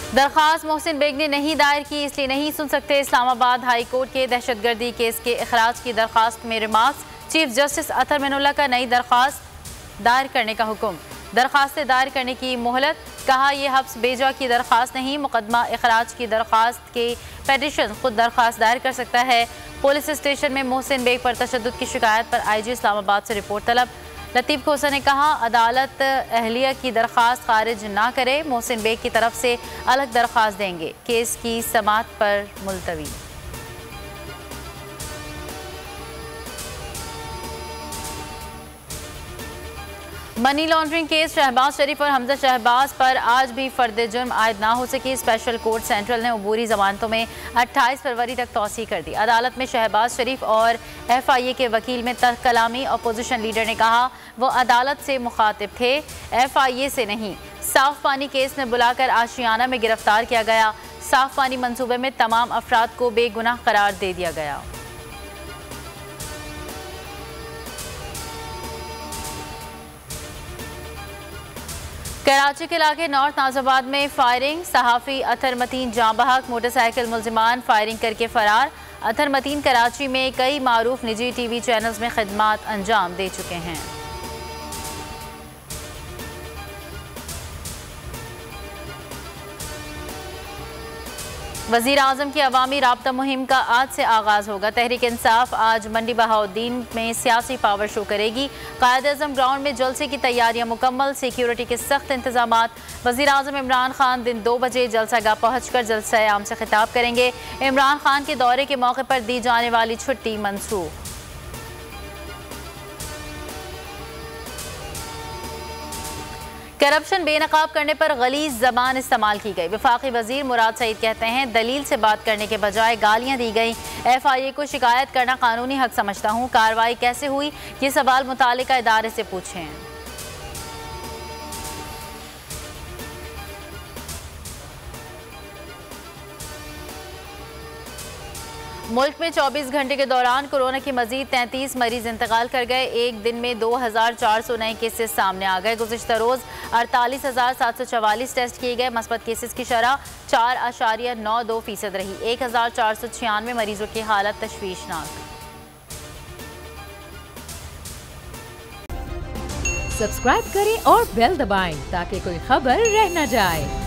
दरख्वास्त मोहसिन बेग ने नहीं दायर की, इसलिए नहीं सुन सकते। इस्लामाबाद हाई कोर्ट के दहशतगर्दी केस के अखराज की दरख्वास्त में रिमार्क्स। चीफ जस्टिस अतर मिनुल्लाह का नई दरख्वास्त दायर करने का हुक्म। दरख्वास्त दायर करने की मोहलत। कहा यह हब्स बेजा की दरख्वास्त नहीं, मुकदमा अखराज की दरख्वास्त के पेटिशन खुद दरख्वास्त दायर कर सकता है। पुलिस स्टेशन में मोहसिन बेग पर तशद्दुद की शिकायत पर IG इस्लामाबाद से रिपोर्ट तलब। लतीफ़ खोसा ने कहा अदालत अहलिया की दरख्वास्त खारिज ना करे, मोहसिन बेग की तरफ से अलग दरख्वास्त देंगे। केस की समाअत पर मुलतवी। मनी लॉन्ड्रिंग केस शहबाज शरीफ और हमजा शहबाज पर आज भी फर्द जुर्म आयद ना हो सकी। स्पेशल कोर्ट सेंट्रल ने अबूरी जमानतों में 28 फरवरी तक तौसी कर दी। अदालत में शहबाज शरीफ और FIA के वकील में तर्क कलामी। अपोजिशन लीडर ने कहा वो अदालत से मुखातिब थे, FIA से नहीं। साफ पानी केस में बुलाकर आशियाना में गिरफ्तार किया गया। साफ पानी मंसूबे में तमाम अफराद को बेगुनाह करार दे दिया गया। कराची के इलाके नॉर्थ नाजाबाद में फायरिंग। सहाफ़ी अतर मतीन जाँ बहक, मोटरसाइकिल मुलजिमान फायरिंग करके फरार। अतर मतीन कराची में कई मारूफ निजी TV चैनल्स में खिदमात अंजाम दे चुके हैं। वज़ीर आज़म की अवामी राब्ता मुहिम का आज से आगाज़ होगा। तहरीक इंसाफ आज मंडी बहाउद्दीन में सियासी पावर शो करेगी। कायद-ए-आज़म ग्राउंड में जलसे की तैयारियां मुकम्मल, सिक्योरिटी के सख्त इंतजामात। वज़ीर आज़म इमरान खान दिन 2 बजे जलसागाह पहुँचकर जलसा आम से खिताब करेंगे। इमरान खान के दौरे के मौके पर दी जाने वाली छुट्टी मनसूख। करप्शन बेनकाब करने पर गलीज जबान इस्तेमाल की गई। वफाकी वजीर मुराद सईद कहते हैं दलील से बात करने के बजाय गालियां दी गई। FIA को शिकायत करना कानूनी हक समझता हूं, कार्रवाई कैसे हुई ये सवाल मुतालिका इदारे से पूछें। मुल्क में 24 घंटे के दौरान कोरोना के मजीद 33 मरीज इंतकाल कर गए। एक दिन में 2400 नए केसेस सामने आ गए। गुज़िश्ता रोज़ 48,744 टेस्ट किए गए। मस्बत केसेस की शरह 4.92% रही। 1496 मरीजों की हालत तशवीशनाक। सब्सक्राइब करें और बेल दबाएं ताकि कोई खबर रह न जाए।